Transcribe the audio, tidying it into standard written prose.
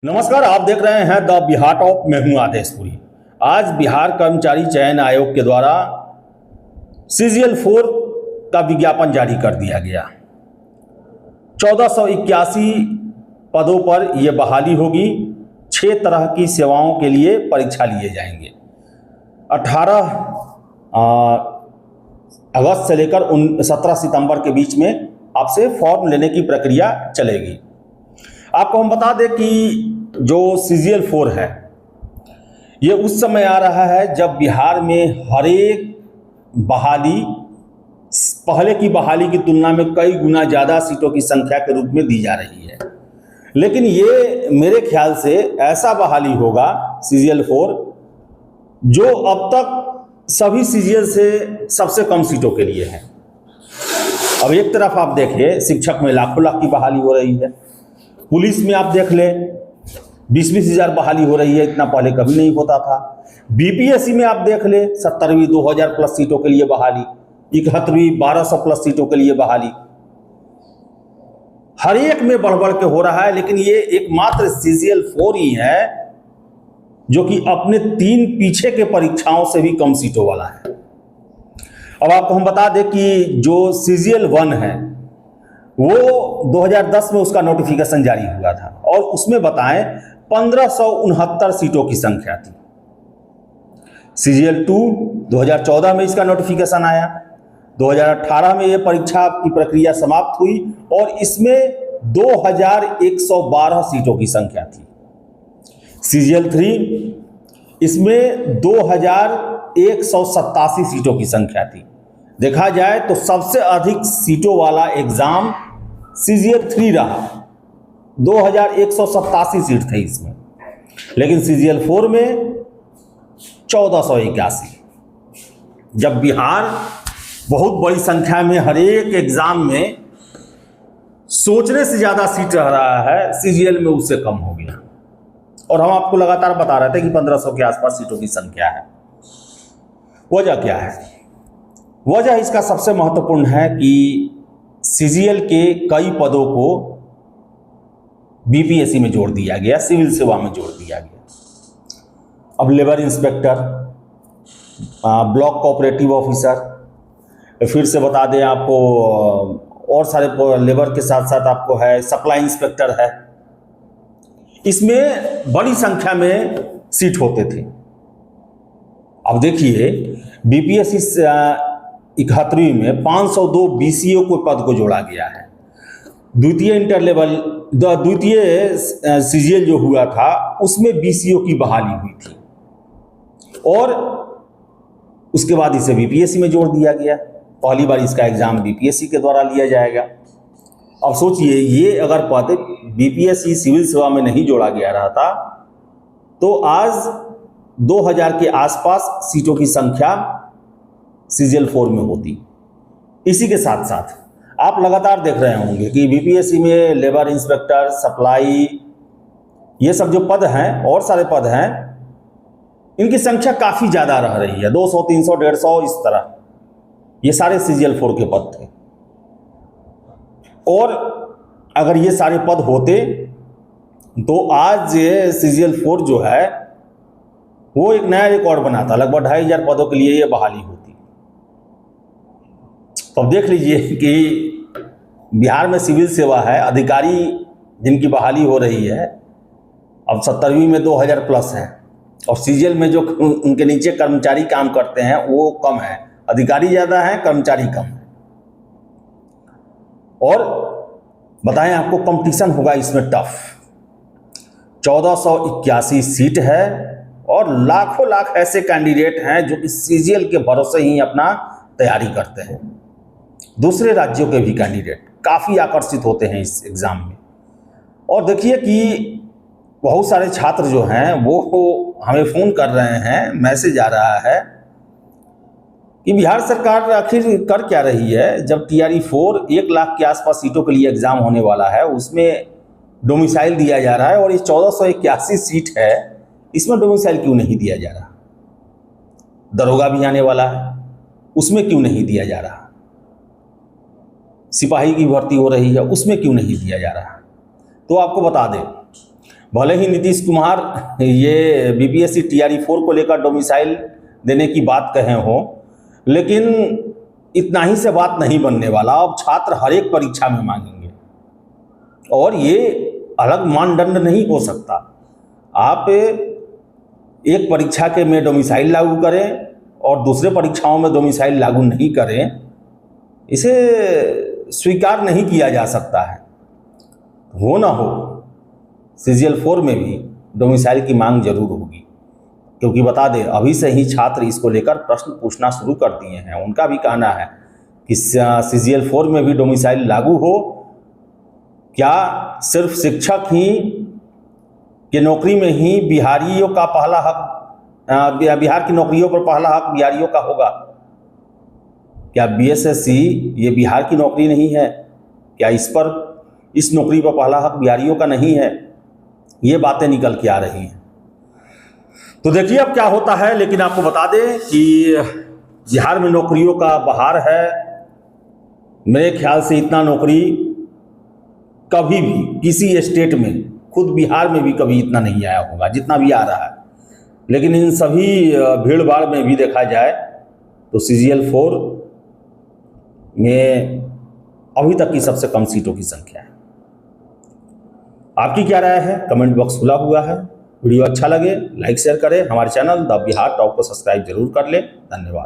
नमस्कार, आप देख रहे हैं द बिहार टॉप। मैं हूं आदेशपुरी। आज बिहार कर्मचारी चयन आयोग के द्वारा CGL 4 का विज्ञापन जारी कर दिया गया। 1481 पदों पर यह बहाली होगी। 6 तरह की सेवाओं के लिए परीक्षा लिए जाएंगे। 18 अगस्त से लेकर 17 सितंबर के बीच में आपसे फॉर्म लेने की प्रक्रिया चलेगी। आपको हम बता दें कि जो CGL 4 है ये उस समय आ रहा है जब बिहार में हर एक बहाली पहले की बहाली की तुलना में कई गुना ज़्यादा सीटों की संख्या के रूप में दी जा रही है। लेकिन ये मेरे ख्याल से ऐसा बहाली होगा CGL 4 जो अब तक सभी CGL से सबसे कम सीटों के लिए है। अब एक तरफ आप देखिए, शिक्षक में लाखों लाख की बहाली हो रही है। पुलिस में आप देख ले 20-20 हज़ार बहाली हो रही है, इतना पहले कभी नहीं होता था। BPSC में आप देख ले 70वीं 2000 प्लस सीटों के लिए बहाली, 71वीं 1200 प्लस सीटों के लिए बहाली। हर एक में बढ़ बढ़ के हो रहा है। लेकिन ये एकमात्र CGL 4 ही है जो कि अपने 3 पीछे के परीक्षाओं से भी कम सीटों वाला है। अब आपको हम बता दें कि जो CGL 1 है वो 2010 में उसका नोटिफिकेशन जारी हुआ था और उसमें बताएं 1569 सीटों की संख्या थी। CGL 2 2014 में इसका नोटिफिकेशन आया। 2018 में ये परीक्षा की प्रक्रिया समाप्त हुई और इसमें 2112 सीटों की संख्या थी। CGL 3 इसमें 2187 सीटों की संख्या थी। देखा जाए तो सबसे अधिक सीटों वाला एग्जाम CGL 3 रहा, 2187 सीट थे इसमें। लेकिन CGL 4 में 1481। जब बिहार बहुत बड़ी संख्या में हर एक एग्जाम में सोचने से ज़्यादा सीट रह रहा है, CGL में उससे कम हो गया। और हम आपको लगातार बता रहे थे कि 1500 के आसपास सीटों की संख्या है। वजह क्या है? वजह इसका सबसे महत्वपूर्ण है कि CGL के कई पदों को BPSC में जोड़ दिया गया, सिविल सेवा में जोड़ दिया गया। अब labour inspector, block cooperative officer, फिर से बता दें आपको और सारे लेबर के साथ साथ आपको है सप्लाई इंस्पेक्टर है। इसमें बड़ी संख्या में सीट होते थे। अब देखिए BPSC 71वीं में 502 BCO को पद को जोड़ा गया है। द्वितीय CGL जो हुआ था उसमें BCO की बहाली हुई थी और उसके बाद इसे BPSC में जोड़ दिया गया। पहली बार इसका एग्जाम BPSC के द्वारा लिया जाएगा। अब सोचिए, ये अगर पद BPSC सिविल सेवा में नहीं जोड़ा गया रहता तो आज 2000 के आसपास सीटों की संख्या CGL 4 में होती। इसी के साथ साथ आप लगातार देख रहे होंगे कि BPSC में लेबर इंस्पेक्टर, सप्लाई, ये सब जो पद हैं और सारे पद हैं, इनकी संख्या काफ़ी ज़्यादा रह रही है। 200, 300, 150 इस तरह ये सारे CGL 4 के पद थे। और अगर ये सारे पद होते तो आज ये CGL 4 जो है वो एक नया रिकॉर्ड बनाता। लगभग 2500 पदों के लिए ये बहाली होती। तो अब देख लीजिए कि बिहार में सिविल सेवा है, अधिकारी जिनकी बहाली हो रही है अब 70वीं में 2000 प्लस है और CGL में जो उनके नीचे कर्मचारी काम करते हैं वो कम है। अधिकारी ज़्यादा हैं, कर्मचारी कम है। और बताएं, आपको कंपटीशन होगा इसमें टफ। 1481 सीट है और लाखों लाख ऐसे कैंडिडेट हैं जो कि CGL के भरोसे ही अपना तैयारी करते हैं। दूसरे राज्यों के भी कैंडिडेट काफ़ी आकर्षित होते हैं इस एग्ज़ाम में। और देखिए कि बहुत सारे छात्र जो हैं वो हमें फ़ोन कर रहे हैं, मैसेज आ रहा है कि बिहार सरकार आखिर कर क्या रही है। जब TRE 4 1 लाख के आसपास सीटों के लिए एग्ज़ाम होने वाला है, उसमें डोमिसाइल दिया जा रहा है और ये 1481 सीट है, इसमें डोमिसाइल क्यों नहीं दिया जा रहा? दरोगा भी आने वाला है, उसमें क्यों नहीं दिया जा रहा? सिपाही की भर्ती हो रही है, उसमें क्यों नहीं दिया जा रहा? तो आपको बता दें भले ही नीतीश कुमार ये बीपीएससी टीआरई 4 को लेकर डोमिसाइल देने की बात कहे हो, लेकिन इतना ही से बात नहीं बनने वाला। अब छात्र हर एक परीक्षा में मांगेंगे और ये अलग मानदंड नहीं हो सकता। आप एक परीक्षा के में डोमिसाइल लागू करें और दूसरे परीक्षाओं में डोमिसाइल लागू नहीं करें, इसे स्वीकार नहीं किया जा सकता है। हो ना हो सीजीएल 4 में भी डोमिसाइल की मांग जरूर होगी, क्योंकि बता दें अभी से ही छात्र इसको लेकर प्रश्न पूछना शुरू कर दिए हैं। उनका भी कहना है कि सीजीएल 4 में भी डोमिसाइल लागू हो। क्या सिर्फ शिक्षक ही की नौकरी में ही बिहारियों का पहला हक, बिहार की नौकरियों पर पहला हक बिहारियों का होगा? क्या बीएसएससी ये बिहार की नौकरी नहीं है? क्या इस नौकरी पर पहला हक बिहारियों का नहीं है? ये बातें निकल के आ रही हैं। तो देखिए अब क्या होता है। लेकिन आपको बता दें कि बिहार में नौकरियों का बहार है। मेरे ख्याल से इतना नौकरी कभी भी किसी स्टेट में, खुद बिहार में भी कभी इतना नहीं आया होगा जितना भी आ रहा है। लेकिन इन सभी भीड़ भाड़ में भी देखा जाए तो सीजीएल 4 में अभी तक की सबसे कम सीटों की संख्या है। आपकी क्या राय है? कमेंट बॉक्स खुला हुआ है। वीडियो अच्छा लगे लाइक शेयर करें। हमारे चैनल द बिहार टॉप को सब्सक्राइब जरूर कर लें। धन्यवाद।